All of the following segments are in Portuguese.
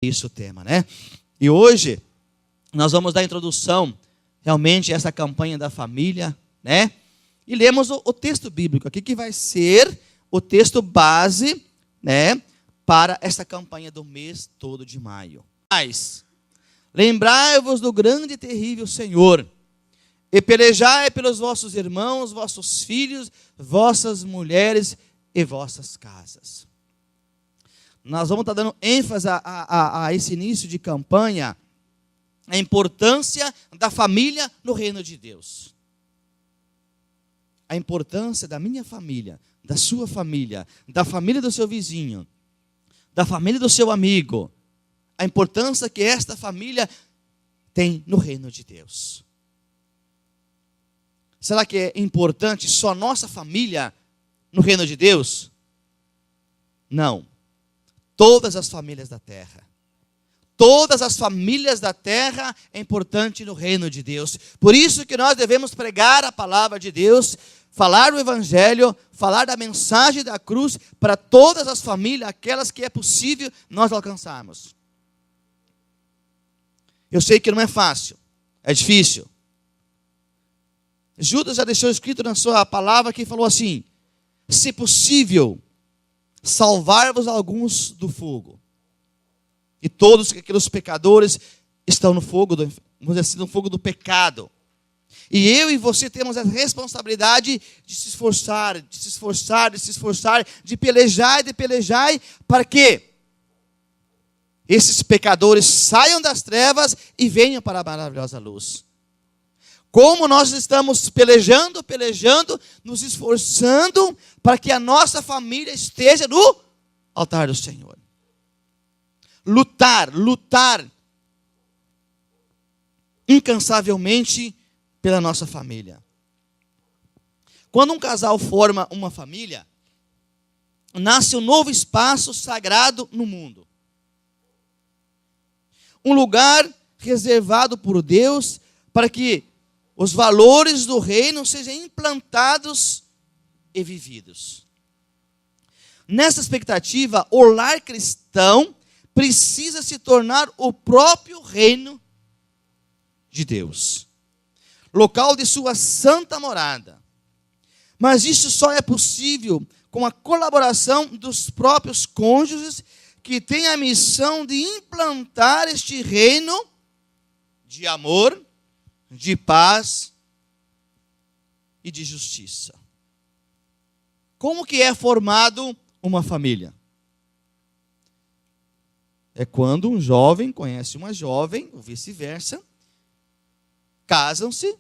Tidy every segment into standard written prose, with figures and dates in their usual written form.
Isso o tema, né? E hoje nós vamos dar introdução realmente a essa campanha da família, né? E lemos o texto bíblico aqui, que vai ser o texto base, né, para essa campanha do mês todo de maio. Mas, lembrai-vos do grande e terrível Senhor, e pelejai pelos vossos irmãos, vossos filhos, vossas mulheres e vossas casas. Nós vamos estar dando ênfase a esse início de campanha, a importância da família no reino de Deus. A importância da minha família, da sua família, da família do seu vizinho, da família do seu amigo. A importância que esta família tem no reino de Deus. Será que é importante só nossa família no reino de Deus? Não. Todas as famílias da terra. Todas as famílias da terra é importante no reino de Deus. Por isso que nós devemos pregar a palavra de Deus, falar o evangelho, falar da mensagem da cruz para todas as famílias, aquelas que é possível nós alcançarmos. Eu sei que não é fácil, é difícil. Judas já deixou escrito na sua palavra que falou assim: se possível, salvar-vos alguns do fogo. E todos aqueles pecadores estão no fogo, vamos dizer assim, no fogo do pecado. E eu e você temos a responsabilidade de se esforçar, de pelejar, para que esses pecadores saiam das trevas e venham para a maravilhosa luz. Como nós estamos pelejando, nos esforçando para que a nossa família esteja no altar do Senhor. Lutar incansavelmente pela nossa família. Quando um casal forma uma família, nasce um novo espaço sagrado no mundo. Um lugar reservado por Deus para que os valores do reino sejam implantados e vividos. Nessa expectativa, o lar cristão precisa se tornar o próprio reino de Deus, local de sua santa morada. Mas isso só é possível com a colaboração dos próprios cônjuges, que têm a missão de implantar este reino de amor, de paz e de justiça. Como que é formado uma família? É quando um jovem conhece uma jovem, ou vice-versa, casam-se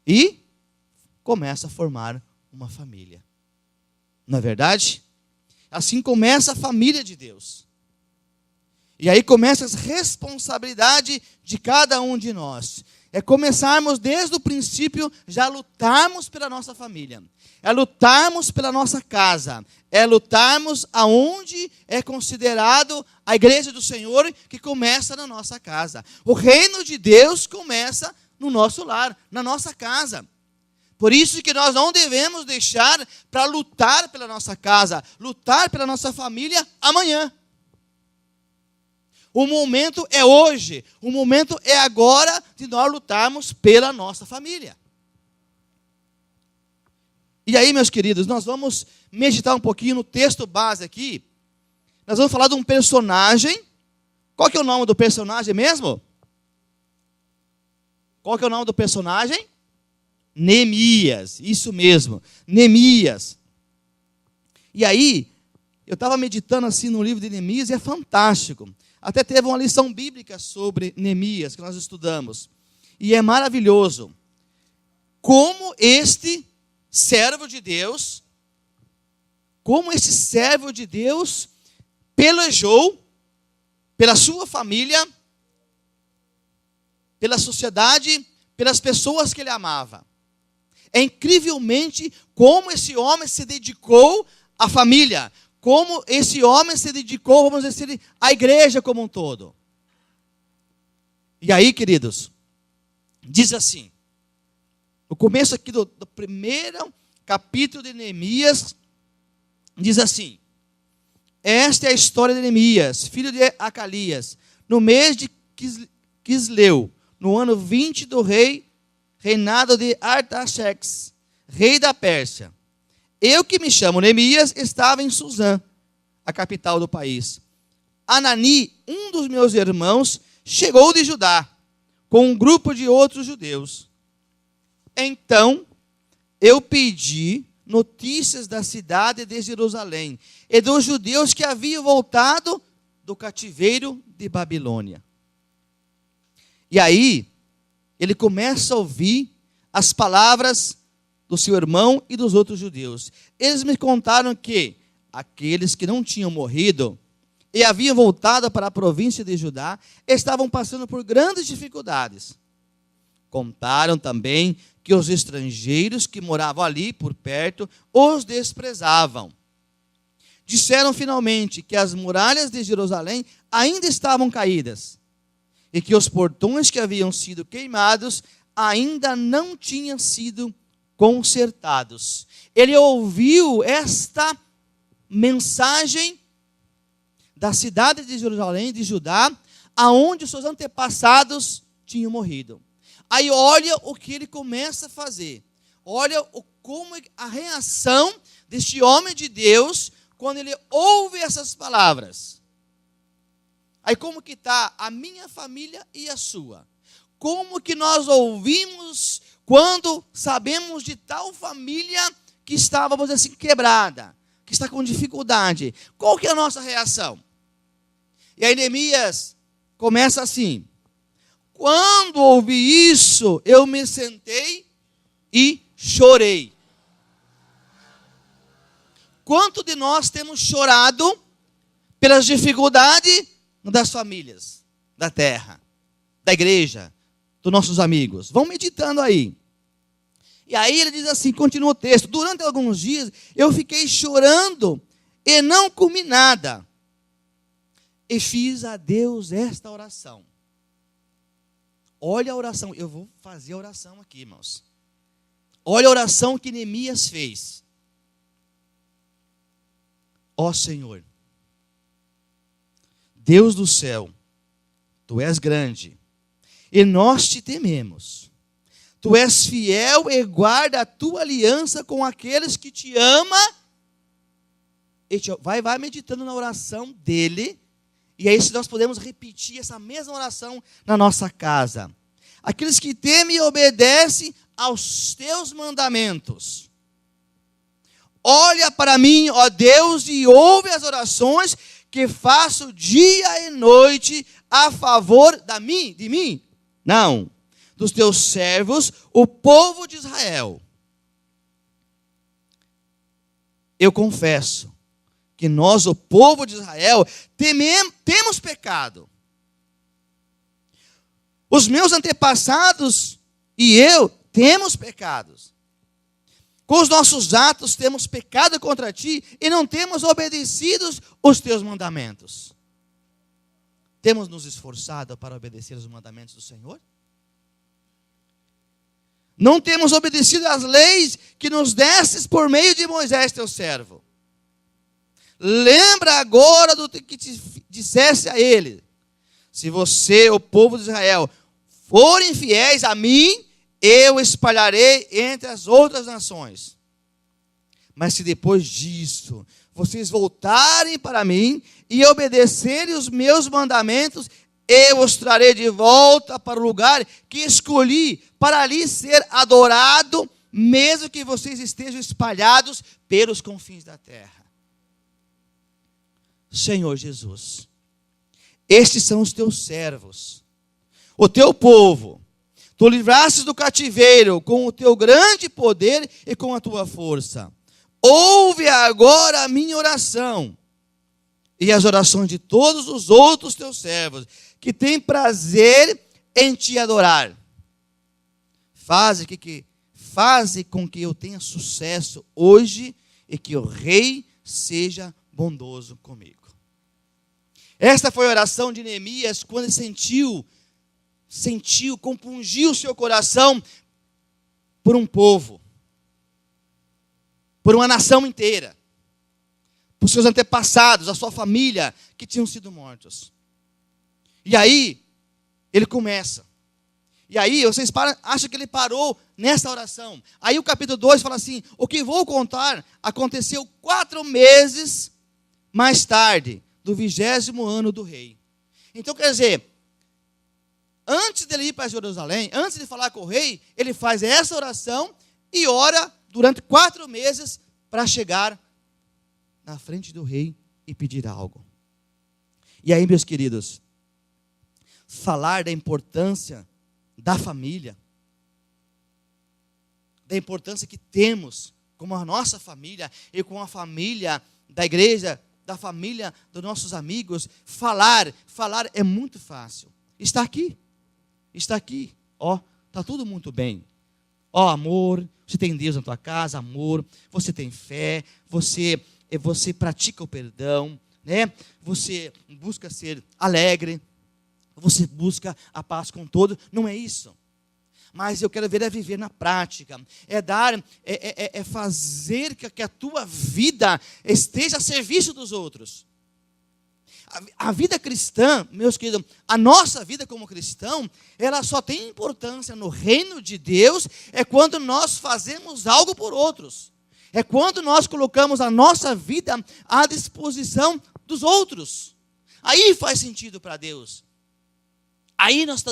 e começa a formar uma família. Não é verdade? Assim começa a família de Deus. E aí começa a responsabilidade de cada um de nós. É começarmos desde o princípio, já lutarmos pela nossa família. É lutarmos pela nossa casa. É lutarmos aonde é considerado a igreja do Senhor, que começa na nossa casa. O reino de Deus começa no nosso lar, na nossa casa. Por isso que nós não devemos deixar para lutar pela nossa casa, lutar pela nossa família amanhã. O momento é hoje, o momento é agora de nós lutarmos pela nossa família. E aí, meus queridos, nós vamos meditar um pouquinho no texto base aqui. Nós vamos falar de um personagem. Qual que é o nome do personagem mesmo? Qual que é o nome do personagem? Neemias, isso mesmo, Neemias. E aí, eu estava meditando assim no livro de Neemias e é fantástico. Até teve uma lição bíblica sobre Neemias que nós estudamos. E é maravilhoso como este servo de Deus, pelejou pela sua família, pela sociedade, pelas pessoas que ele amava. É incrivelmente como esse homem se dedicou à família, como esse homem se dedicou, vamos dizer, à igreja como um todo. E aí, queridos, diz assim, no começo aqui do primeiro capítulo de Neemias, diz assim: esta é a história de Neemias, filho de Acalias, no mês de Quisleu, no ano 20 do reinado de Artaxerxes, rei da Pérsia. Eu, que me chamo Neemias, estava em Suzã, a capital do país. Anani, um dos meus irmãos, chegou de Judá, com um grupo de outros judeus. Então, eu pedi notícias da cidade de Jerusalém e dos judeus que haviam voltado do cativeiro de Babilônia. E aí, ele começa a ouvir as palavras do seu irmão e dos outros judeus. Eles me contaram que aqueles que não tinham morrido e haviam voltado para a província de Judá estavam passando por grandes dificuldades. Contaram também que os estrangeiros que moravam ali por perto os desprezavam. Disseram finalmente que as muralhas de Jerusalém ainda estavam caídas e que os portões que haviam sido queimados ainda não tinham sido consertados. Ele ouviu esta mensagem da cidade de Jerusalém, de Judá, aonde os seus antepassados tinham morrido. Aí olha o que ele começa a fazer. Olha como a reação deste homem de Deus quando ele ouve essas palavras. Aí como que está a minha família e a sua? Como que nós ouvimos quando sabemos de tal família que está, vamos dizer assim, quebrada, que está com dificuldade? Qual que é a nossa reação? E aí Neemias começa assim: quando ouvi isso, eu me sentei e chorei. Quanto de nós temos chorado pelas dificuldades das famílias, da terra, da igreja, dos nossos amigos? Vão meditando aí. E aí ele diz assim, continua o texto: durante alguns dias eu fiquei chorando e não comi nada. E fiz a Deus esta oração. Olha a oração, eu vou fazer a oração aqui, irmãos. Olha a oração que Neemias fez. Ó Senhor, Deus do céu, Tu és grande, e nós te tememos. Tu és fiel e guarda a Tua aliança com aqueles que te amam. Vai meditando na oração dele. E aí, se nós podemos repetir essa mesma oração na nossa casa. Aqueles que temem e obedecem aos teus mandamentos. Olha para mim, ó Deus, e ouve as orações que faço dia e noite a favor de mim. Não, dos teus servos, o povo de Israel. Eu confesso que nós, o povo de Israel, temos pecado. Os meus antepassados e eu temos pecados. Com os nossos atos temos pecado contra ti e não temos obedecido os teus mandamentos. Temos nos esforçado para obedecer os mandamentos do Senhor? Não temos obedecido às leis que nos destes por meio de Moisés, teu servo. Lembra agora do que te dissesse a ele: se você, o povo de Israel, forem fiéis a mim, eu espalharei entre as outras nações. Mas se depois disso vocês voltarem para mim e obedecerem os meus mandamentos, eu os trarei de volta para o lugar que escolhi para ali ser adorado, mesmo que vocês estejam espalhados pelos confins da terra. Senhor Jesus, estes são os teus servos, o teu povo. Tu livrastes do cativeiro com o teu grande poder e com a tua força. Ouve agora a minha oração e as orações de todos os outros teus servos, que têm prazer em te adorar. Faze com que eu tenha sucesso hoje e que o rei seja bondoso comigo. Esta foi a oração de Neemias quando ele compungiu o seu coração por um povo, por uma nação inteira, para os seus antepassados, a sua família, que tinham sido mortos. E aí, ele começa. E aí, vocês acham que ele parou nessa oração. Aí o capítulo 2 fala assim: o que vou contar aconteceu 4 meses mais tarde, do 20º ano do rei. Então, quer dizer, antes dele ir para Jerusalém, antes de falar com o rei, ele faz essa oração e ora durante 4 meses para chegar na frente do rei e pedir algo. E aí, meus queridos, falar da importância da família, da importância que temos como a nossa família e com a família da igreja, da família dos nossos amigos, falar é muito fácil. Está aqui, ó, está tudo muito bem. Ó, amor, você tem Deus na tua casa, amor, você tem fé, você pratica o perdão, né? Você busca ser alegre, você busca a paz com todos. Não é isso. Mas eu quero ver é viver na prática, é fazer que a tua vida esteja a serviço dos outros. A vida cristã, meus queridos, a nossa vida como cristão, ela só tem importância no reino de Deus é quando nós fazemos algo por outros. É quando nós colocamos a nossa vida à disposição dos outros. Aí faz sentido para Deus. Aí nós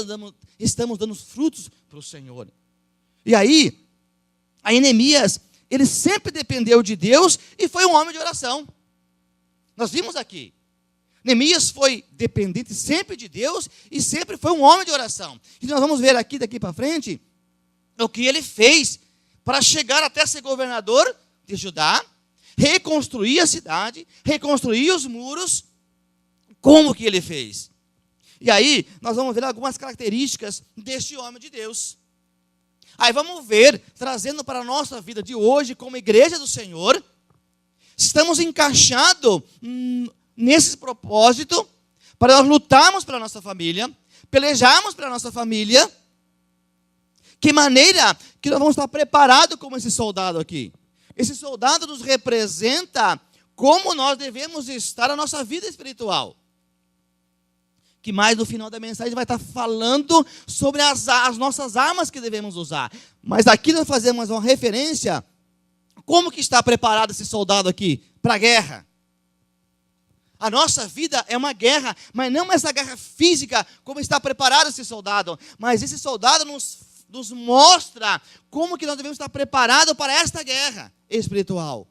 estamos dando frutos para o Senhor. E aí Neemias, ele sempre dependeu de Deus e foi um homem de oração. Nós vimos aqui. Neemias foi dependente sempre de Deus e sempre foi um homem de oração. E nós vamos ver aqui, daqui para frente, o que ele fez para chegar até ser governador de Judá, reconstruir a cidade, reconstruir os muros. Como que ele fez? E aí, nós vamos ver algumas características deste homem de Deus. Aí vamos ver, trazendo para a nossa vida de hoje, como igreja do Senhor, estamos encaixados nesse propósito, para nós lutarmos pela nossa família, pelejarmos pela nossa família. Que maneira que nós vamos estar preparados como esse soldado aqui? Esse soldado nos representa como nós devemos estar na nossa vida espiritual. Que mais no final da mensagem vai estar falando sobre as nossas armas que devemos usar. Mas aqui nós fazemos uma referência, como que está preparado esse soldado aqui para a guerra? A nossa vida é uma guerra, mas não essa guerra física, como está preparado esse soldado. Mas esse soldado nos mostra como que nós devemos estar preparados para esta guerra espiritual.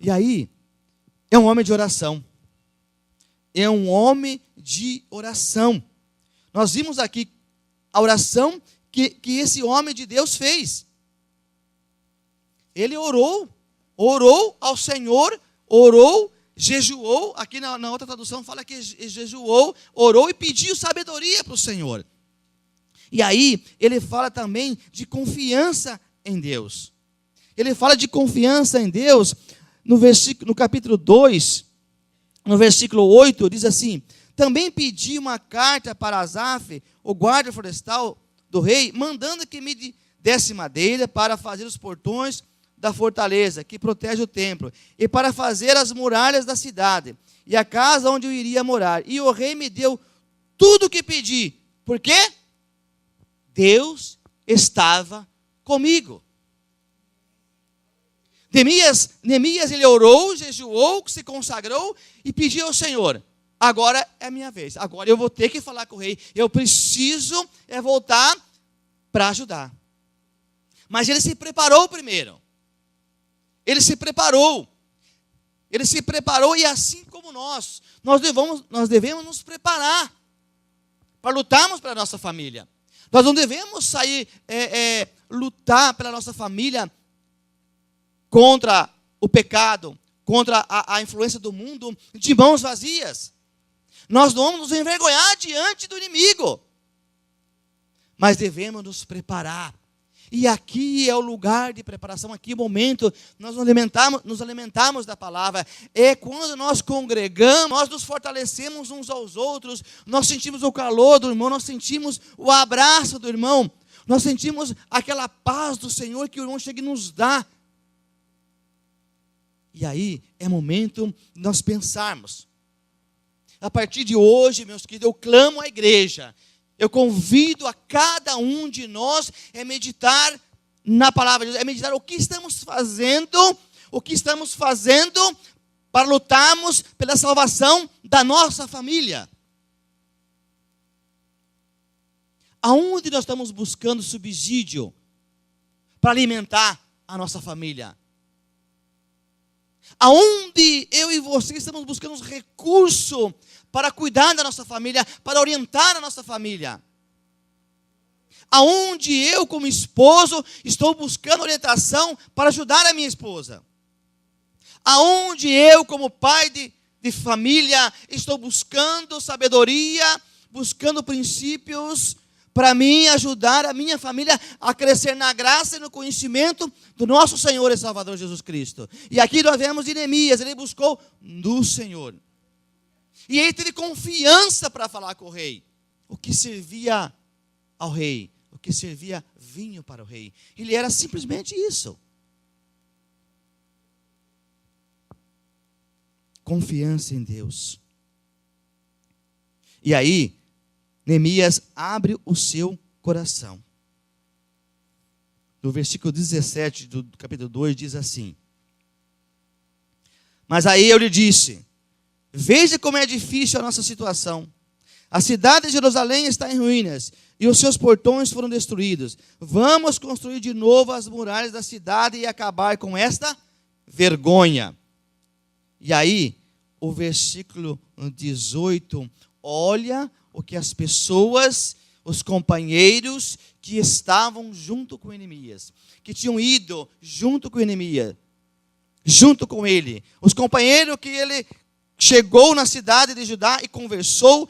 E aí, é um homem de oração. É um homem de oração. Nós vimos aqui a oração que esse homem de Deus fez. Ele orou ao Senhor, jejuou, aqui na outra tradução fala que jejuou, orou e pediu sabedoria para o Senhor. E aí, ele fala também de confiança em Deus. Ele fala de confiança em Deus no capítulo 2, no versículo 8, diz assim: também pedi uma carta para Asaf, o guarda florestal do rei, mandando que me desse madeira para fazer os portões da fortaleza, que protege o templo, e para fazer as muralhas da cidade, e a casa onde eu iria morar. E o rei me deu tudo o que pedi. Por quê? Deus estava comigo. Neemias, ele orou, jejuou, se consagrou e pediu ao Senhor: agora é a minha vez, agora eu vou ter que falar com o rei, eu preciso voltar para ajudar. Mas ele se preparou primeiro. Ele se preparou, e assim como nós devemos nos preparar para lutarmos pela nossa família. Nós não devemos sair, lutar pela nossa família contra o pecado, contra a influência do mundo, de mãos vazias. Nós não vamos nos envergonhar diante do inimigo, mas devemos nos preparar. E aqui é o lugar de preparação, aqui é o momento, nós nos alimentamos da palavra. É quando nós congregamos, nós nos fortalecemos uns aos outros, nós sentimos o calor do irmão, nós sentimos o abraço do irmão, nós sentimos aquela paz do Senhor que o irmão chega e nos dá. E aí é momento de nós pensarmos. A partir de hoje, meus queridos, eu clamo à igreja. Eu convido a cada um de nós a meditar na palavra de Deus, a meditar o que estamos fazendo para lutarmos pela salvação da nossa família. Aonde nós estamos buscando subsídio para alimentar a nossa família? Aonde eu e você estamos buscando os recursos para cuidar da nossa família, para orientar a nossa família? Aonde eu, como esposo, estou buscando orientação para ajudar a minha esposa? Aonde eu, como pai de família, estou buscando sabedoria, buscando princípios para mim ajudar a minha família a crescer na graça e no conhecimento do nosso Senhor e Salvador Jesus Cristo. E aqui nós vemos Neemias, ele buscou no Senhor. E ele teve confiança para falar com o rei. O que servia ao rei, o que servia vinho para o rei. Ele era simplesmente isso. Confiança em Deus. E aí, Neemias abre o seu coração. No versículo 17 do capítulo 2 diz assim: mas aí eu lhe disse, veja como é difícil a nossa situação. A cidade de Jerusalém está em ruínas, e os seus portões foram destruídos. Vamos construir de novo as muralhas da cidade e acabar com esta vergonha. E aí, o versículo 18, olha o que as pessoas, os companheiros que estavam junto com Neemias, que tinham ido junto com Neemias, junto com ele, os companheiros que ele chegou na cidade de Judá e conversou,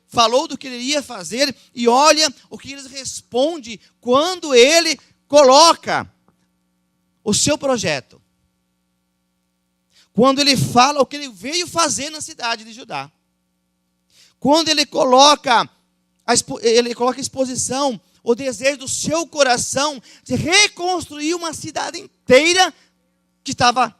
falou do que ele ia fazer, e olha o que eles respondem quando ele coloca o seu projeto. Quando ele fala o que ele veio fazer na cidade de Judá. Quando ele coloca em exposição o desejo do seu coração de reconstruir uma cidade inteira que estava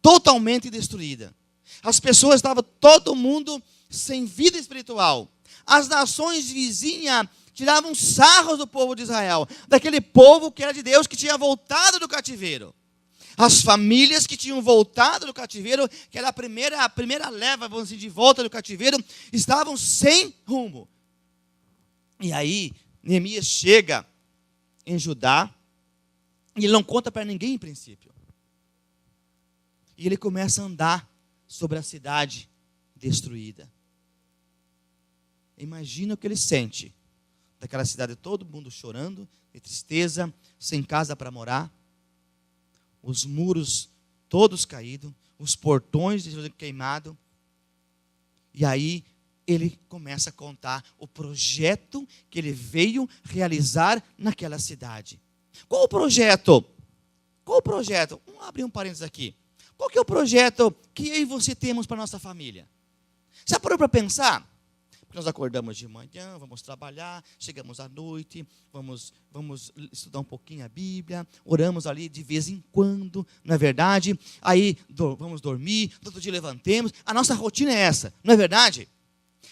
totalmente destruída. As pessoas estavam, todo mundo sem vida espiritual. As nações vizinhas tiravam sarros do povo de Israel, daquele povo que era de Deus, que tinha voltado do cativeiro. As famílias que tinham voltado do cativeiro, que era a primeira leva, vamos dizer, de volta do cativeiro, estavam sem rumo. E aí, Neemias chega em Judá, e ele não conta para ninguém em princípio. E ele começa a andar sobre a cidade destruída. Imagina o que ele sente. Daquela cidade, todo mundo chorando, de tristeza, sem casa para morar. Os muros todos caídos, os portões queimados. E aí ele começa a contar o projeto que ele veio realizar naquela cidade. Qual o projeto? Qual o projeto? Vamos abrir um parênteses aqui. Qual que é o projeto que eu e você temos para a nossa família? Já parou para pensar? Nós acordamos de manhã, vamos trabalhar, chegamos à noite, vamos estudar um pouquinho a Bíblia, oramos ali de vez em quando, não é verdade? Aí vamos dormir, todo dia levantemos, a nossa rotina é essa, não é verdade?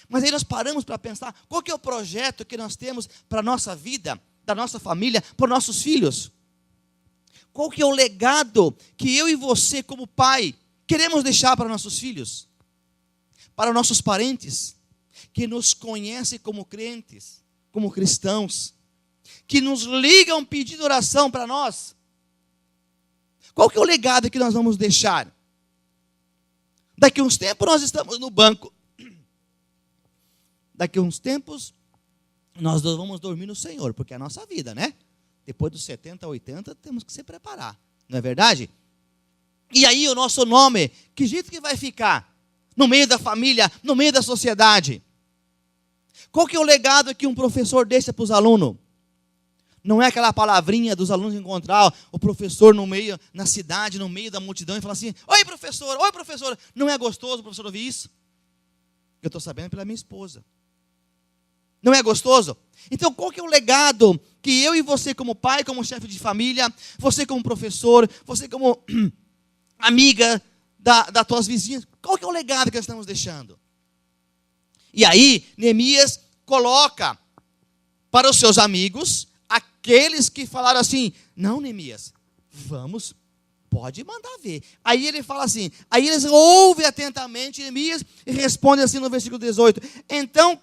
Mas aí nós paramos para pensar, qual que é o projeto que nós temos para a nossa vida, da nossa família, para os nossos filhos? Qual que é o legado que eu e você, como pai, queremos deixar para nossos filhos? Para nossos parentes? Que nos conhecem como crentes, como cristãos, que nos ligam pedindo oração para nós. Qual que é o legado que nós vamos deixar? Daqui a uns tempos nós estamos no banco. Daqui a uns tempos nós vamos dormir no Senhor, porque é a nossa vida, né? Depois dos 70, 80, temos que se preparar, não é verdade? E aí o nosso nome, que jeito que vai ficar? No meio da família, no meio da sociedade. Qual que é o legado que um professor deixa para os alunos? Não é aquela palavrinha dos alunos encontrar o professor no meio, na cidade, no meio da multidão e falar assim, oi professor. Não é gostoso o professor ouvir isso? Eu estou sabendo pela minha esposa. Não é gostoso? Então qual que é o legado que eu e você como pai, como chefe de família, você como professor, você como amiga das tuas vizinhas? Qual que é o legado que nós estamos deixando? E aí, Neemias coloca para os seus amigos, aqueles que falaram assim, não, Neemias, vamos, pode mandar ver. Aí ele fala assim, aí eles ouvem atentamente Neemias e respondem assim no versículo 18, então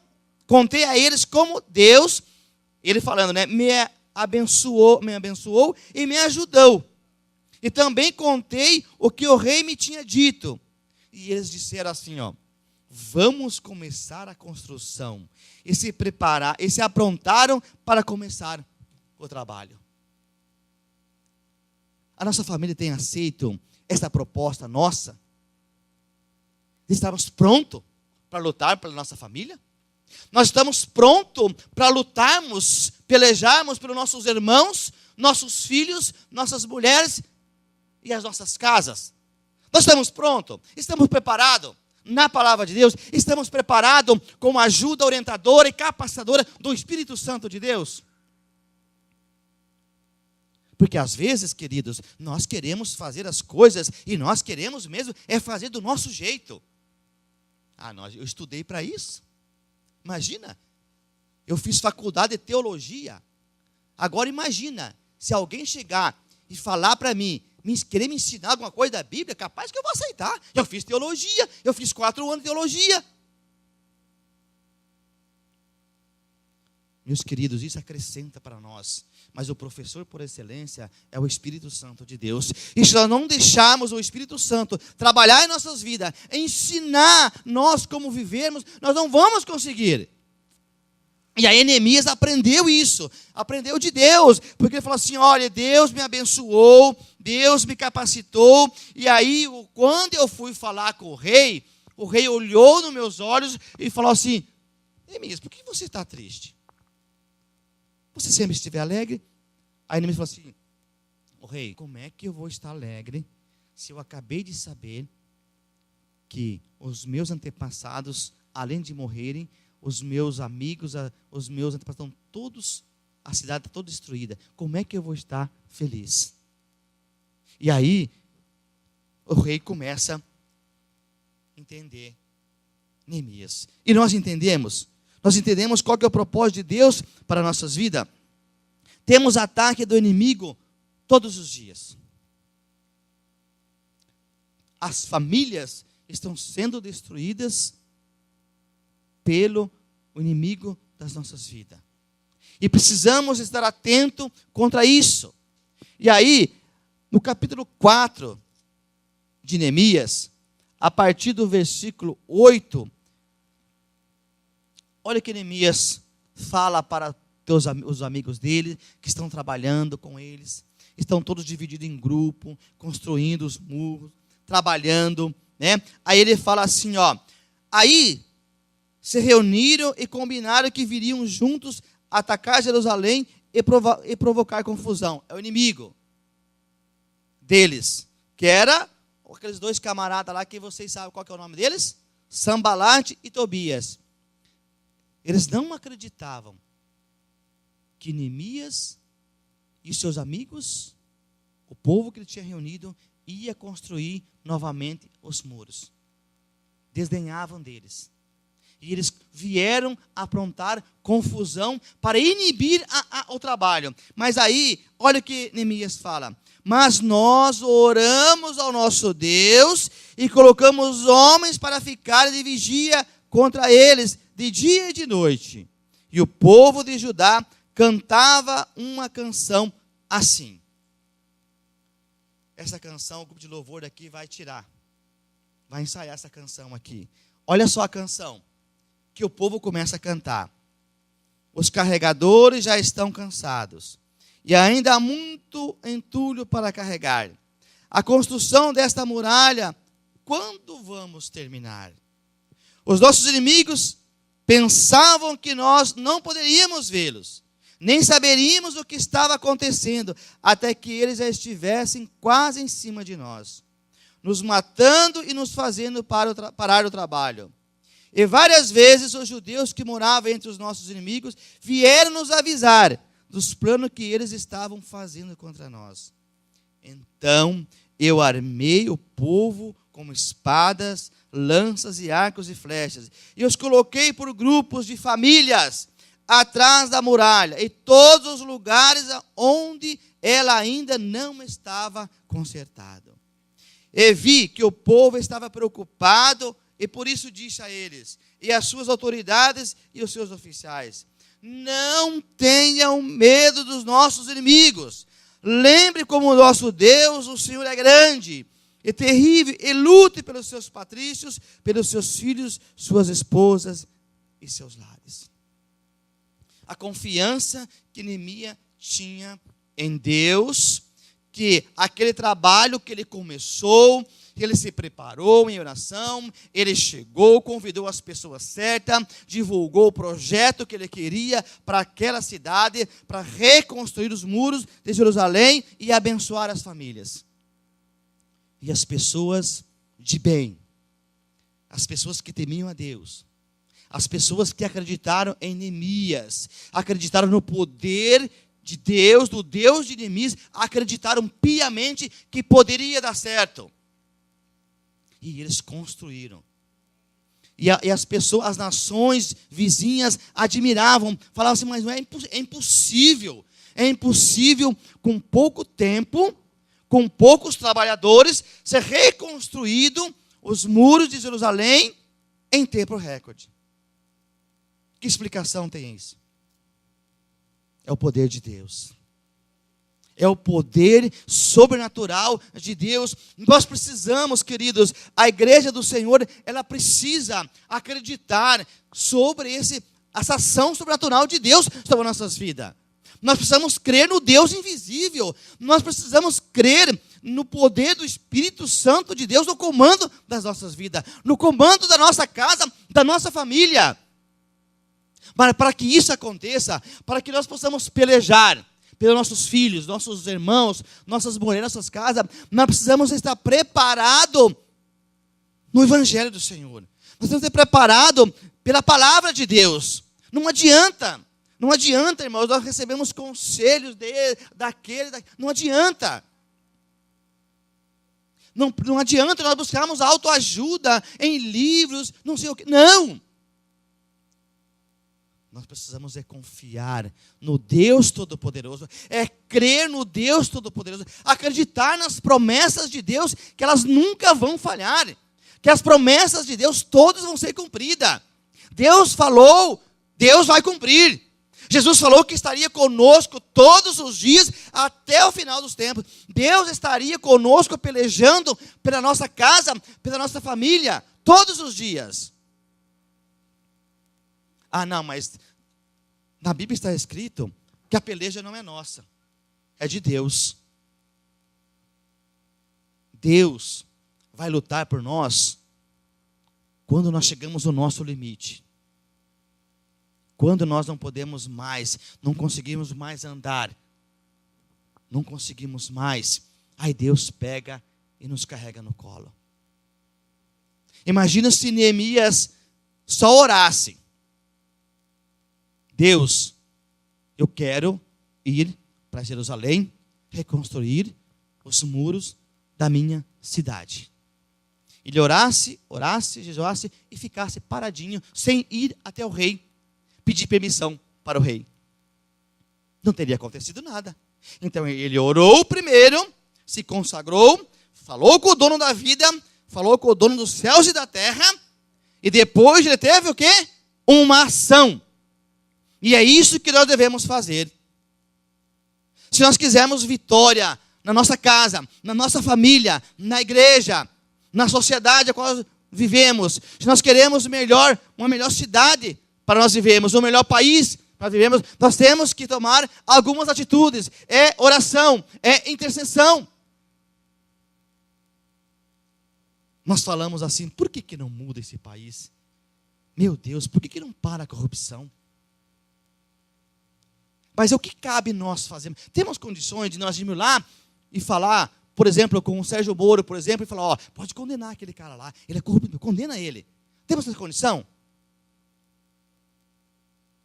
contei a eles como Deus, ele falando, né, me abençoou e me ajudou. E também contei o que o rei me tinha dito. E eles disseram assim, ó, vamos começar a construção. E se prepararam, e se aprontaram para começar o trabalho. A nossa família tem aceito essa proposta nossa? Estamos prontos para lutar pela nossa família? Nós estamos prontos para lutarmos, pelejarmos pelos nossos irmãos, nossos filhos, nossas mulheres e as nossas casas? Nós estamos prontos? Estamos preparados na palavra de Deus? Estamos preparados com a ajuda orientadora e capacitadora do Espírito Santo de Deus? Porque às vezes, queridos, nós queremos fazer as coisas e nós queremos mesmo fazer do nosso jeito. Eu estudei para isso. Imagina, eu fiz faculdade de teologia. Agora imagina, se alguém chegar e falar para mim, querer me ensinar alguma coisa da Bíblia, capaz que eu vou aceitar. Eu fiz teologia, eu fiz 4 anos de teologia. Meus queridos, isso acrescenta para nós. Mas o professor por excelência é o Espírito Santo de Deus. E se nós não deixarmos o Espírito Santo trabalhar em nossas vidas, ensinar nós como vivermos, nós não vamos conseguir. E aí Neemias aprendeu isso, aprendeu de Deus, porque ele falou assim, olha, Deus me abençoou, Deus me capacitou, e aí quando eu fui falar com o rei olhou nos meus olhos e falou assim, Neemias, por que você está triste? Você sempre esteve alegre? Aí Neemias falou assim, o rei, como é que eu vou estar alegre se eu acabei de saber que os meus antepassados, além de morrerem, os meus amigos, os meus antepassados estão todos, a cidade está toda destruída. Como é que eu vou estar feliz? E aí, o rei começa a entender Neemias. E nós entendemos qual que é o propósito de Deus para as nossas vidas. Temos ataque do inimigo todos os dias. As famílias estão sendo destruídas pelo inimigo das nossas vidas. E precisamos estar atentos contra isso. E aí, no capítulo 4 de Neemias, a partir do versículo 8, olha que Neemias fala para os amigos dele, que estão trabalhando com eles, estão todos divididos em grupo, construindo os muros, trabalhando, né? Aí ele fala assim, ó, aí se reuniram e combinaram que viriam juntos atacar Jerusalém e provocar confusão. É o inimigo deles, que era aqueles 2 camaradas lá, que vocês sabem qual que é o nome deles? Sambalate e Tobias. Eles não acreditavam que Neemias e seus amigos, o povo que ele tinha reunido, ia construir novamente os muros. Desdenhavam deles. E eles vieram aprontar confusão para inibir o trabalho. Mas aí, olha o que Neemias fala. Mas nós oramos ao nosso Deus e colocamos homens para ficar de vigia contra eles, de dia e de noite. E o povo de Judá cantava uma canção assim. Essa canção, o grupo de louvor daqui vai tirar. Vai ensaiar essa canção aqui. Olha só a canção que o povo começa a cantar. Os carregadores já estão cansados, e ainda há muito entulho para carregar. A construção desta muralha, quando vamos terminar? Os nossos inimigos pensavam que nós não poderíamos vê-los, nem saberíamos o que estava acontecendo, até que eles já estivessem quase em cima de nós, nos matando e nos fazendo parar o trabalho. E várias vezes os judeus que moravam entre os nossos inimigos vieram nos avisar dos planos que eles estavam fazendo contra nós. Então eu armei o povo como espadas, lanças e arcos e flechas. E os coloquei por grupos de famílias atrás da muralha, em todos os lugares onde ela ainda não estava consertada. E vi que o povo estava preocupado, e por isso disse a eles, e às suas autoridades e os seus oficiais: não tenham medo dos nossos inimigos. Lembre como o nosso Deus, o Senhor é grande e terrível, e lute pelos seus patrícios, pelos seus filhos, suas esposas e seus lares. A confiança que Neemias tinha em Deus, que aquele trabalho que ele começou, ele se preparou em oração, ele chegou, convidou as pessoas certas, divulgou o projeto que ele queria para aquela cidade, para reconstruir os muros de Jerusalém e abençoar as famílias. E as pessoas de bem, as pessoas que temiam a Deus, as pessoas que acreditaram em Neemias, acreditaram no poder de Deus, do Deus de Neemias, acreditaram piamente que poderia dar certo. E eles construíram. E as pessoas, as nações vizinhas admiravam, falavam assim: mas não é impossível. É impossível, com pouco tempo, com poucos trabalhadores, ser reconstruído os muros de Jerusalém em tempo recorde. Que explicação tem isso? É o poder de Deus. É o poder sobrenatural de Deus. Nós precisamos, queridos, a igreja do Senhor, ela precisa acreditar sobre essa ação sobrenatural de Deus sobre as nossas vidas. Nós precisamos crer no Deus invisível. Nós precisamos crer no poder do Espírito Santo de Deus, no comando das nossas vidas, no comando da nossa casa, da nossa família. Mas para que isso aconteça, para que nós possamos pelejar pelos nossos filhos, nossos irmãos, nossas mulheres, nossas casas, nós precisamos estar preparados no Evangelho do Senhor. Nós precisamos estar preparados pela palavra de Deus. Não adianta, irmãos, nós recebemos conselhos daquele, não adianta. Não adianta nós buscarmos autoajuda em livros, não sei o que, não. Nós precisamos confiar no Deus Todo-Poderoso, crer no Deus Todo-Poderoso, acreditar nas promessas de Deus, que elas nunca vão falhar, que as promessas de Deus todas vão ser cumpridas. Deus falou, Deus vai cumprir. Jesus falou que estaria conosco todos os dias até o final dos tempos. Deus estaria conosco pelejando pela nossa casa, pela nossa família, todos os dias. Ah, não, mas na Bíblia está escrito que a peleja não é nossa, é de Deus. Deus vai lutar por nós quando nós chegamos no nosso limite. Quando nós não podemos mais, não conseguimos mais andar, não conseguimos mais, aí Deus pega e nos carrega no colo. Imagina se Neemias só orasse: Deus, eu quero ir para Jerusalém, reconstruir os muros da minha cidade. Ele orasse, jejuasse e ficasse paradinho, sem ir até o rei, pedir permissão para o rei. Não teria acontecido nada. Então ele orou primeiro, se consagrou, falou com o dono da vida, falou com o dono dos céus e da terra, e depois ele teve o quê? Uma ação. E é isso que nós devemos fazer. Se nós quisermos vitória na nossa casa, na nossa família, na igreja, na sociedade a qual vivemos, se nós queremos uma melhor cidade para nós vivermos, um melhor país para vivermos, nós temos que tomar algumas atitudes. É oração, é intercessão. Nós falamos assim: por que não muda esse país? Meu Deus, por que não para a corrupção? Mas é o que cabe nós fazermos. Temos condições de nós irmos lá e falar, por exemplo, com o Sérgio Moro, por exemplo, e falar: ó, pode condenar aquele cara lá, ele é corrupto, condena ele. Temos essa condição?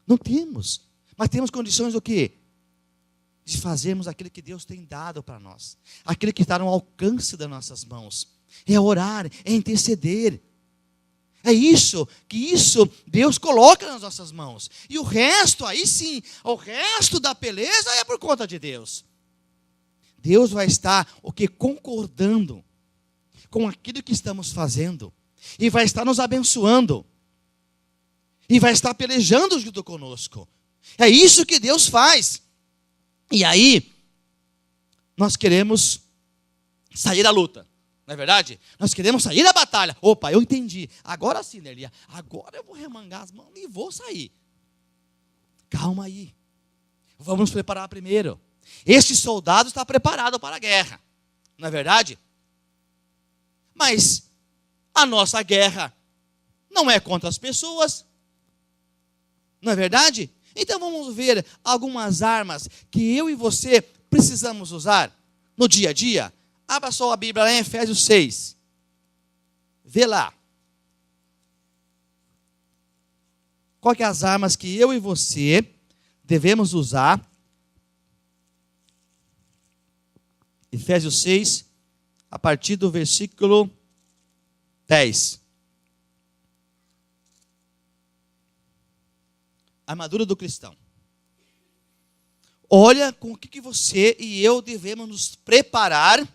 Não temos. Mas temos condições do quê? De fazermos aquilo que Deus tem dado para nós. Aquilo que está no alcance das nossas mãos. é orar, é interceder. É isso Deus coloca nas nossas mãos. E o resto, aí sim, o resto da beleza é por conta de Deus. Deus vai estar concordando com aquilo que estamos fazendo. E vai estar nos abençoando. E vai estar pelejando junto conosco. É isso que Deus faz. E aí, nós queremos sair à luta. Não é verdade? Nós queremos sair da batalha. Opa, eu entendi. Agora sim, Nelia. Agora eu vou remangar as mãos e vou sair. Calma aí. Vamos nos preparar primeiro. Este soldado está preparado para a guerra. Não é verdade? Mas a nossa guerra não é contra as pessoas. Não é verdade? Então vamos ver algumas armas que eu e você precisamos usar no dia a dia. Abra só a Bíblia lá em Efésios 6. Vê lá. Qual que é as armas que eu e você devemos usar? Efésios 6, a partir do versículo 10. Armadura do cristão. Olha com o que você e eu devemos nos preparar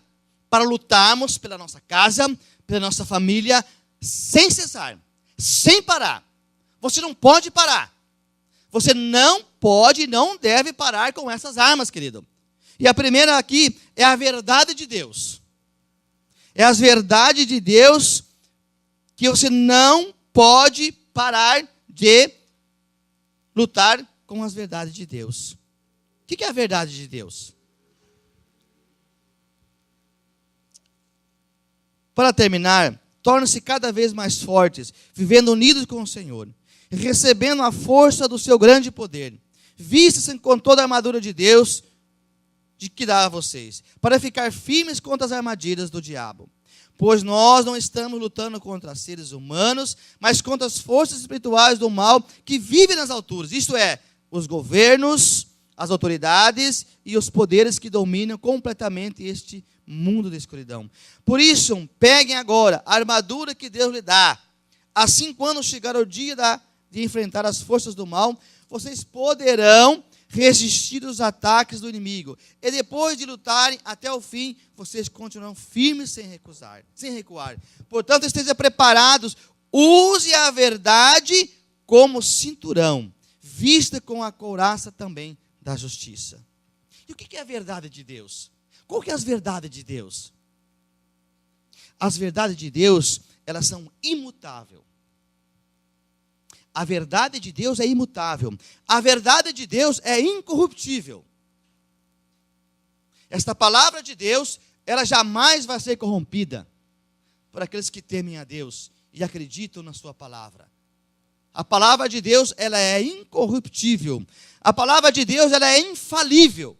para lutarmos pela nossa casa, pela nossa família, sem cessar, sem parar. Você não pode parar. Você não pode e não deve parar com essas armas, querido. E a primeira aqui é a verdade de Deus. É as verdades de Deus que você não pode parar de lutar com as verdades de Deus. O que é a verdade de Deus? Para terminar, tornem-se cada vez mais fortes, vivendo unidos com o Senhor, recebendo a força do seu grande poder. Vistam-se com toda a armadura de Deus, de que dá a vocês, para ficar firmes contra as armadilhas do diabo. Pois nós não estamos lutando contra seres humanos, mas contra as forças espirituais do mal que vivem nas alturas. Isto é, os governos, as autoridades e os poderes que dominam completamente este mundo de escuridão. Por isso, peguem agora a armadura que Deus lhe dá. Assim, quando chegar o dia de enfrentar as forças do mal, vocês poderão resistir os ataques do inimigo. E depois de lutarem até o fim, vocês continuarão firmes sem recuar. Portanto, estejam preparados. Use a verdade como cinturão. Vista com a couraça também da justiça. E o que é a verdade de Deus? Qual que é as verdades de Deus? As verdades de Deus, elas são imutáveis. A verdade de Deus é imutável. A verdade de Deus é incorruptível. Esta palavra de Deus, ela jamais vai ser corrompida por aqueles que temem a Deus e acreditam na sua palavra. A palavra de Deus, ela é incorruptível. A palavra de Deus, ela é infalível.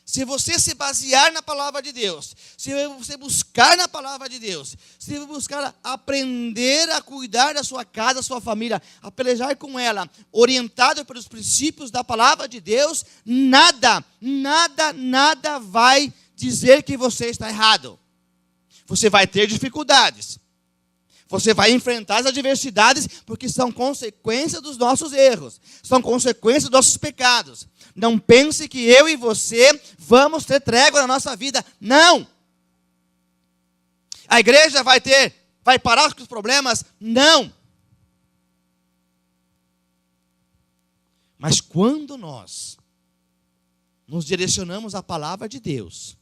Se você se basear na palavra de Deus, se você buscar na palavra de Deus, se você buscar aprender a cuidar da sua casa, da sua família, a pelejar com ela, orientado pelos princípios da palavra de Deus, nada vai dizer que você está errado. Você vai ter dificuldades. Você vai enfrentar as adversidades, porque são consequência dos nossos erros, são consequência dos nossos pecados. Não pense que eu e você vamos ter trégua na nossa vida. Não. A igreja vai parar com os problemas? Não. Mas quando nós nos direcionamos à palavra de Deus,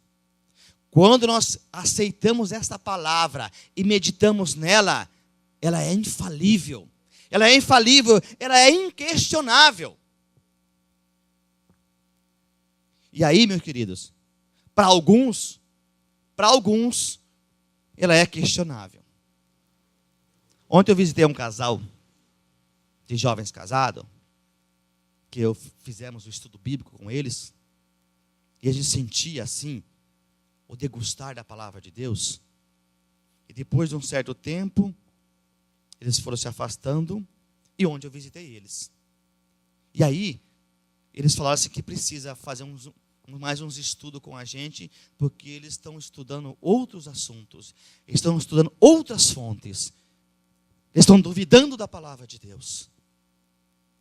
quando nós aceitamos esta palavra e meditamos nela, ela é infalível. Ela é infalível, ela é inquestionável. E aí, meus queridos, para alguns, ela é questionável. Ontem eu visitei um casal de jovens casados, que fizemos o estudo bíblico com eles, e a gente sentia assim, o degustar da palavra de Deus. E depois de um certo tempo, eles foram se afastando, e onde eu visitei eles. E aí, eles falaram assim que precisa fazer um mais uns estudos com a gente, porque eles estão estudando outros assuntos, estão estudando outras fontes, eles estão duvidando da palavra de Deus,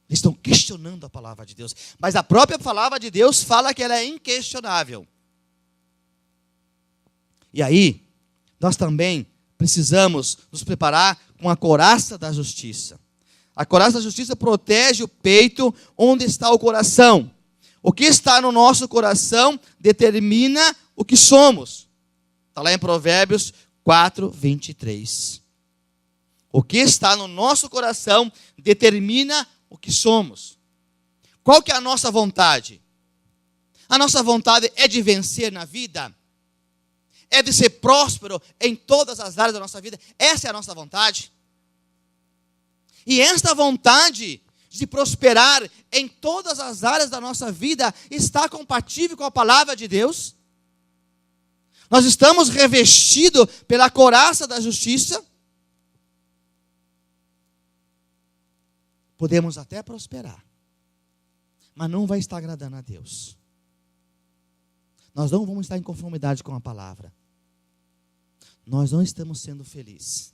eles estão questionando a palavra de Deus, mas a própria palavra de Deus fala que ela é inquestionável. E aí, nós também precisamos nos preparar com a couraça da justiça. A couraça da justiça protege o peito onde está o coração. O que está no nosso coração determina o que somos. Está lá em Provérbios 4:23. O que está no nosso coração determina o que somos. Qual que é a nossa vontade? A nossa vontade é de vencer na vida? É de ser próspero em todas as áreas da nossa vida? Essa é a nossa vontade? E esta vontade de prosperar em todas as áreas da nossa vida está compatível com a palavra de Deus? Nós estamos revestidos pela couraça da justiça? Podemos até prosperar, mas não vai estar agradando a Deus. Nós não vamos estar em conformidade com a palavra. Nós não estamos sendo felizes.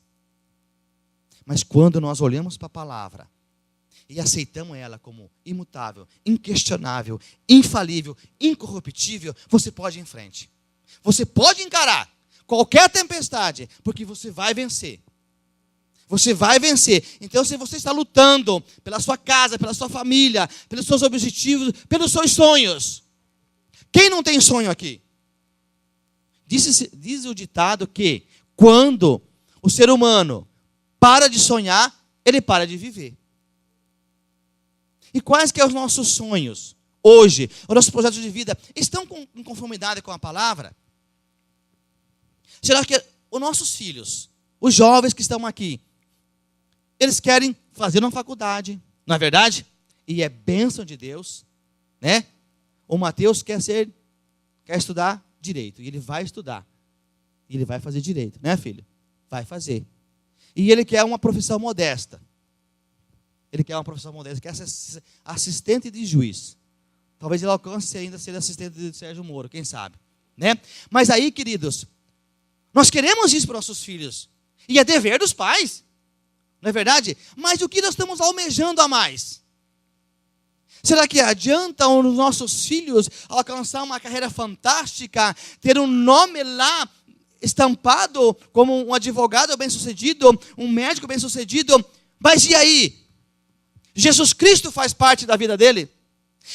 Mas quando nós olhamos para a palavra e aceitamos ela como imutável, inquestionável, infalível, incorruptível, você pode ir em frente. Você pode encarar qualquer tempestade, porque você vai vencer. Você vai vencer. Então, se você está lutando pela sua casa, pela sua família, pelos seus objetivos, pelos seus sonhos. Quem não tem sonho aqui? Diz o ditado que quando o ser humano para de sonhar, ele para de viver. E quais que são os nossos sonhos hoje? Os nossos projetos de vida estão em conformidade com a palavra? Será que os nossos filhos, os jovens que estão aqui, eles querem fazer uma faculdade, não é verdade? E é bênção de Deus, né? O Mateus quer estudar direito, e ele vai estudar. E ele vai fazer direito, né, filho? Vai fazer. E ele quer uma profissão modesta. Ele quer uma profissão modesta, quer ser assistente de juiz. Talvez ele alcance ainda ser assistente de Sérgio Moro, quem sabe, né? Mas aí, queridos, nós queremos isso para nossos filhos. E é dever dos pais, não é verdade? Mas o que nós estamos almejando a mais? Será que adianta os nossos filhos alcançar uma carreira fantástica, ter um nome lá estampado como um advogado bem-sucedido, um médico bem-sucedido? Mas e aí? Jesus Cristo faz parte da vida dele?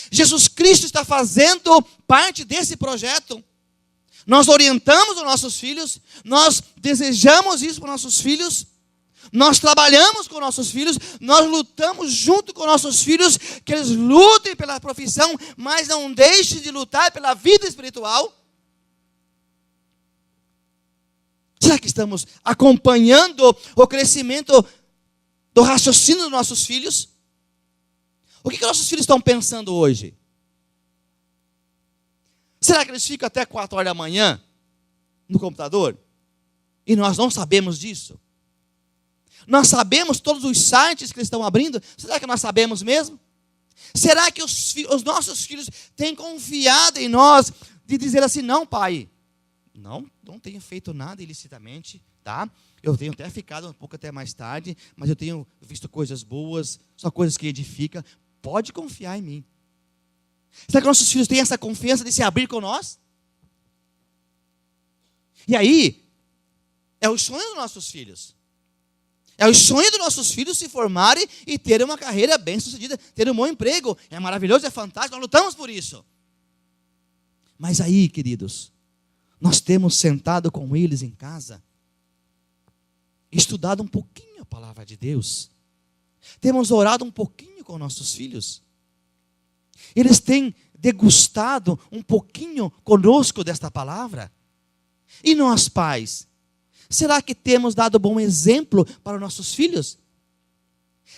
Jesus Cristo está fazendo parte desse projeto? Nós orientamos os nossos filhos, nós desejamos isso para os nossos filhos, nós trabalhamos com nossos filhos, nós lutamos junto com nossos filhos, que eles lutem pela profissão, mas não deixem de lutar pela vida espiritual. Será que estamos acompanhando o crescimento do raciocínio dos nossos filhos? O que nossos filhos estão pensando hoje? Será que eles ficam até 4 horas da manhã no computador? E nós não sabemos disso? Nós sabemos todos os sites que eles estão abrindo? Será que nós sabemos mesmo? Será que os nossos filhos têm confiado em nós de dizer assim, não, pai, não tenho feito nada ilicitamente, tá? Eu tenho até ficado um pouco até mais tarde, mas eu tenho visto coisas boas, só coisas que edificam. Pode confiar em mim. Será que nossos filhos têm essa confiança de se abrir com nós? E aí, é o sonho dos nossos filhos. É o sonho dos nossos filhos se formarem e terem uma carreira bem-sucedida, terem um bom emprego. É maravilhoso, é fantástico, nós lutamos por isso. Mas aí, queridos, nós temos sentado com eles em casa, estudado um pouquinho a palavra de Deus, temos orado um pouquinho com nossos filhos, eles têm degustado um pouquinho conosco desta palavra. E nós, pais, será que temos dado bom exemplo para os nossos filhos?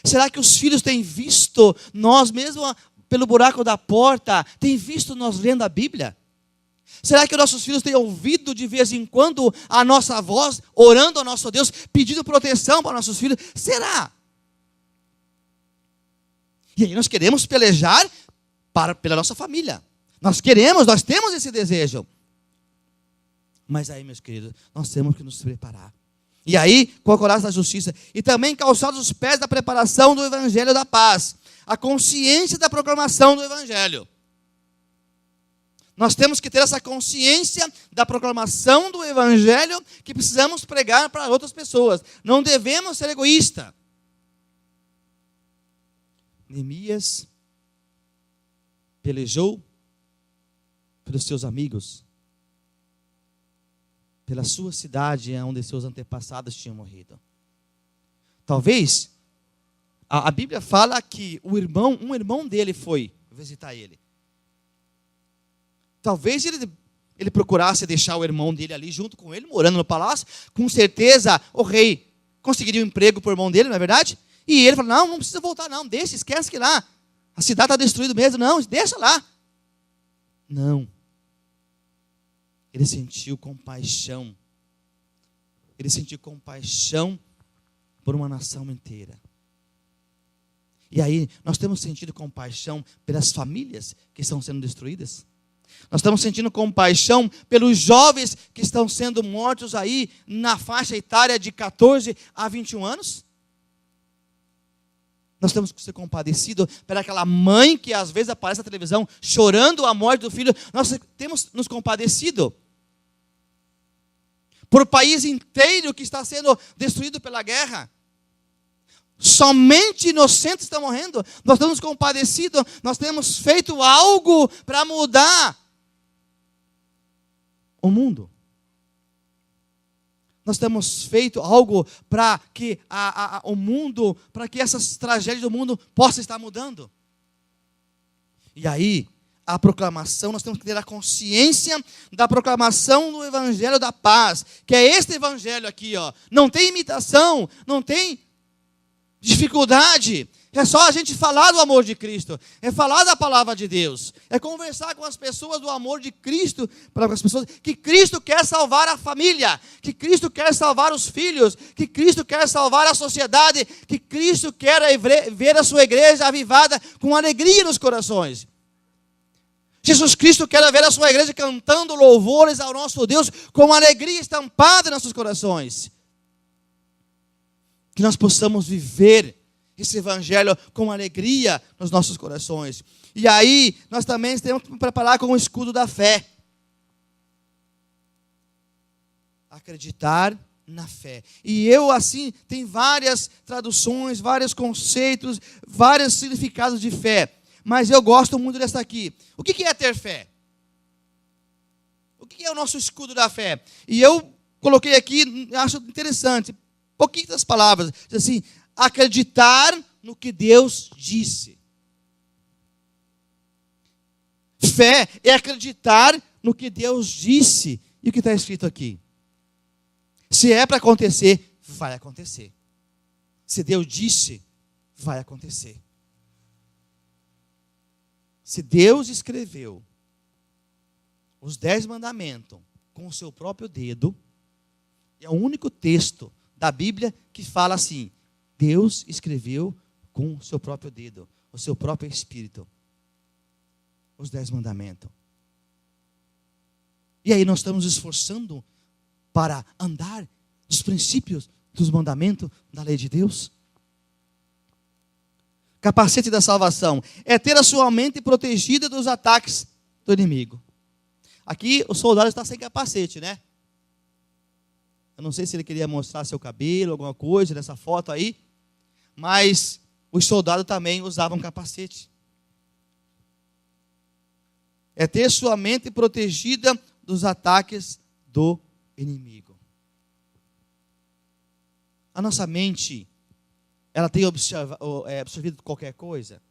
Será que os filhos têm visto nós, mesmo pelo buraco da porta, têm visto nós lendo a Bíblia? Será que os nossos filhos têm ouvido de vez em quando a nossa voz, orando ao nosso Deus, pedindo proteção para nossos filhos? Será? E aí nós queremos pelejar pela nossa família. Nós temos esse desejo. Mas aí, meus queridos, nós temos que nos preparar. E aí, com a coragem da justiça. E também calçados os pés da preparação do evangelho da paz. A consciência da proclamação do evangelho. Nós temos que ter essa consciência da proclamação do evangelho que precisamos pregar para outras pessoas. Não devemos ser egoístas. Neemias pelejou pelos seus amigos, pela sua cidade onde seus antepassados tinham morrido. Talvez, a Bíblia fala que um irmão dele foi visitar ele. Talvez ele procurasse deixar o irmão dele ali junto com ele, morando no palácio. Com certeza o rei conseguiria um emprego para o irmão dele, não é verdade? E ele falou, não precisa voltar não, deixa, esquece que lá. A cidade está destruída mesmo, não, deixa lá. Não. Ele sentiu compaixão. Ele sentiu compaixão por uma nação inteira. E aí, nós temos sentido compaixão pelas famílias que estão sendo destruídas. Nós estamos sentindo compaixão pelos jovens que estão sendo mortos aí na faixa etária de 14 a 21 anos. Nós temos que ser compadecidos pelaquela mãe que às vezes aparece na televisão chorando a morte do filho. Nós temos nos compadecido por o país inteiro que está sendo destruído pela guerra. Somente inocentes estão morrendo. Nós estamos compadecidos. Nós temos feito algo para mudar o mundo. Nós temos feito algo para que o mundo, para que essas tragédias do mundo possam estar mudando. E aí, a proclamação, nós temos que ter a consciência da proclamação do evangelho da paz, que é este evangelho aqui, ó. Não tem imitação, não tem dificuldade. É só a gente falar do amor de Cristo, é falar da palavra de Deus, é conversar com as pessoas do amor de Cristo, para as pessoas que Cristo quer salvar a família, que Cristo quer salvar os filhos, que Cristo quer salvar a sociedade, que Cristo quer ver a sua igreja avivada com alegria nos corações. Jesus Cristo quer ver a sua igreja cantando louvores ao nosso Deus com alegria estampada em nossos corações. Que nós possamos viver esse evangelho com alegria nos nossos corações. E aí, nós também temos que nos preparar com o escudo da fé. Acreditar na fé. E assim, tem várias traduções, vários conceitos, vários significados de fé. Mas eu gosto muito dessa aqui. O que é ter fé? O que é o nosso escudo da fé? E eu coloquei aqui, acho interessante, pouquinhas palavras. Diz assim, acreditar no que Deus disse. Fé é acreditar no que Deus disse. E o que está escrito aqui? Se é para acontecer, vai acontecer. Se Deus disse, vai acontecer. Se Deus escreveu os 10 mandamentos com o seu próprio dedo, é o único texto da Bíblia que fala assim, Deus escreveu com o seu próprio dedo, o seu próprio Espírito, os 10 mandamentos. E aí nós estamos esforçando para andar nos princípios dos mandamentos da lei de Deus. Capacete da salvação é ter a sua mente protegida dos ataques do inimigo. Aqui o soldado está sem capacete, né? Eu não sei se ele queria mostrar seu cabelo, alguma coisa nessa foto aí, mas os soldados também usavam capacete. É ter sua mente protegida dos ataques do inimigo. A nossa mente, ela tem absorvido qualquer coisa?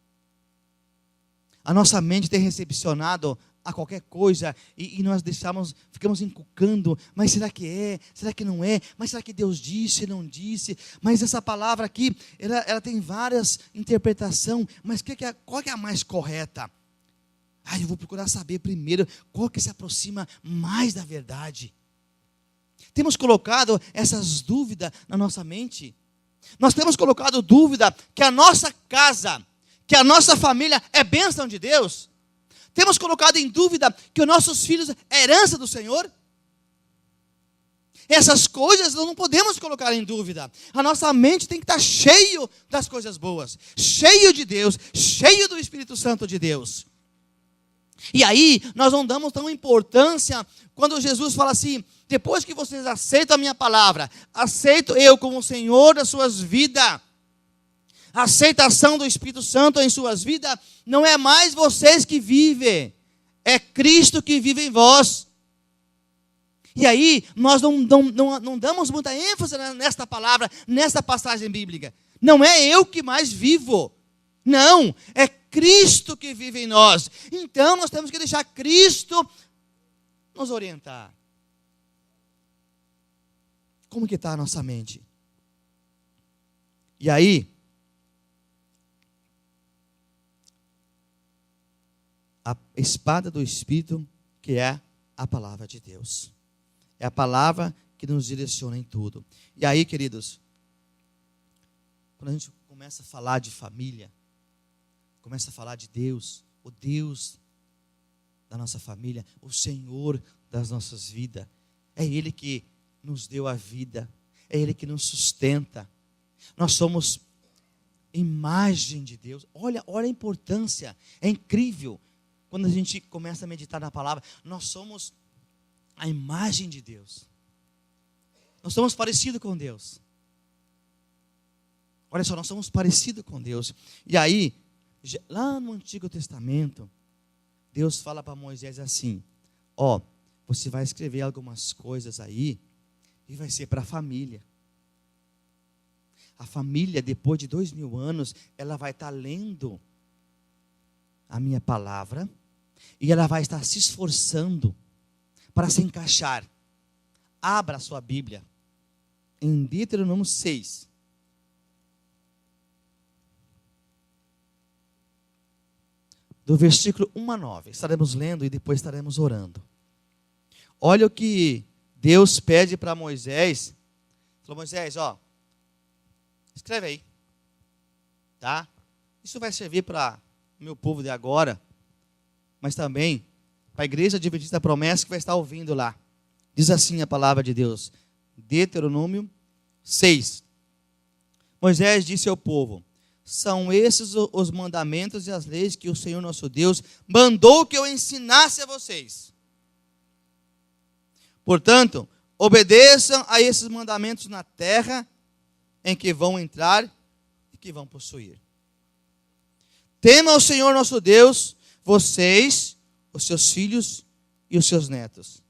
A nossa mente tem recepcionado a qualquer coisa e nós ficamos encucando, mas será que é? Será que não é? Mas será que Deus disse, não disse? Mas essa palavra aqui, ela tem várias interpretações, mas qual que é a mais correta? Eu vou procurar saber primeiro qual que se aproxima mais da verdade. Temos colocado essas dúvidas na nossa mente. Nós temos colocado dúvida que a nossa casa, que a nossa família é bênção de Deus. Temos colocado em dúvida que os nossos filhos é herança do Senhor? Essas coisas nós não podemos colocar em dúvida. A nossa mente tem que estar cheio das coisas boas, cheio de Deus, cheio do Espírito Santo de Deus. E aí, nós não damos tão importância quando Jesus fala assim: depois que vocês aceitam a minha palavra, aceito eu como Senhor das suas vidas, a aceitação do Espírito Santo em suas vidas, não é mais vocês que vivem, é Cristo que vive em vós. E aí, nós não damos muita ênfase nesta palavra, nesta passagem bíblica. Não é eu que mais vivo. Não, é Cristo que vive em nós. Então, nós temos que deixar Cristo nos orientar. Como que está a nossa mente? E aí, a espada do Espírito, que é a palavra de Deus. É a palavra que nos direciona em tudo. E aí, queridos, quando a gente começa a falar de família, começa a falar de Deus, o Deus da nossa família, o Senhor das nossas vidas, é Ele que nos deu a vida, é Ele que nos sustenta. Nós somos imagem de Deus. Olha a importância, é incrível. Quando a gente começa a meditar na palavra, nós somos a imagem de Deus. Nós somos parecidos com Deus. Olha só, nós somos parecidos com Deus. E aí, lá no Antigo Testamento, Deus fala para Moisés assim: ó, você vai escrever algumas coisas aí e vai ser para a família. A família, depois de 2000 anos, ela vai estar lendo a minha palavra e ela vai estar se esforçando para se encaixar. Abra a sua Bíblia em Deuteronômio 6. Do versículo 1 a 9. Estaremos lendo e depois estaremos orando. Olha o que Deus pede para Moisés. Falou: Moisés, ó, escreve aí, tá? Isso vai servir para o meu povo de agora, mas também para a igreja adventista da promessa que vai estar ouvindo lá. Diz assim a palavra de Deus, Deuteronômio 6. Moisés disse ao povo: são esses os mandamentos e as leis que o Senhor nosso Deus mandou que eu ensinasse a vocês. Portanto, obedeçam a esses mandamentos na terra em que vão entrar e que vão possuir. Temam ao Senhor nosso Deus, vocês, os seus filhos e os seus netos.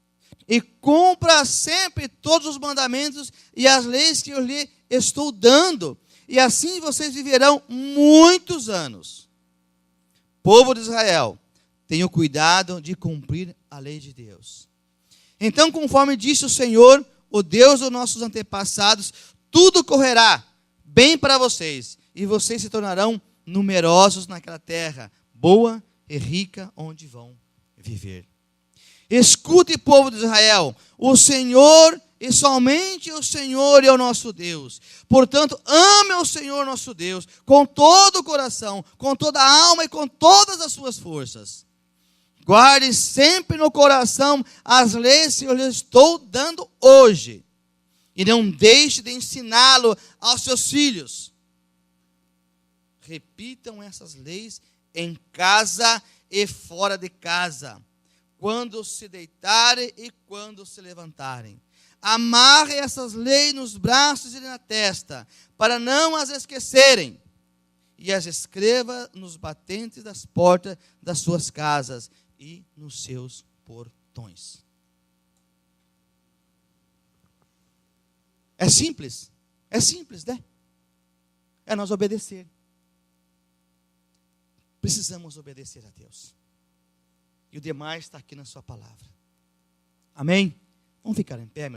E cumpra sempre todos os mandamentos e as leis que eu lhe estou dando. E assim vocês viverão muitos anos. Povo de Israel, tenham cuidado de cumprir a lei de Deus. Então, conforme disse o Senhor, o Deus dos nossos antepassados, tudo correrá bem para vocês, e vocês se tornarão numerosos naquela terra, boa e rica, onde vão viver. Escute, povo de Israel, o Senhor e somente o Senhor é o nosso Deus. Portanto, ame o Senhor nosso Deus com todo o coração, com toda a alma e com todas as suas forças. Guarde sempre no coração as leis que eu lhe estou dando hoje. E não deixe de ensiná-lo aos seus filhos. Repitam essas leis em casa e fora de casa, quando se deitarem e quando se levantarem. Amarre essas leis nos braços e na testa, para não as esquecerem. E as escreva nos batentes das portas das suas casas e nos seus portões. É simples, né? É nós obedecer. Precisamos obedecer a Deus. E o demais está aqui na sua palavra. Amém? Vamos ficar em pé, meu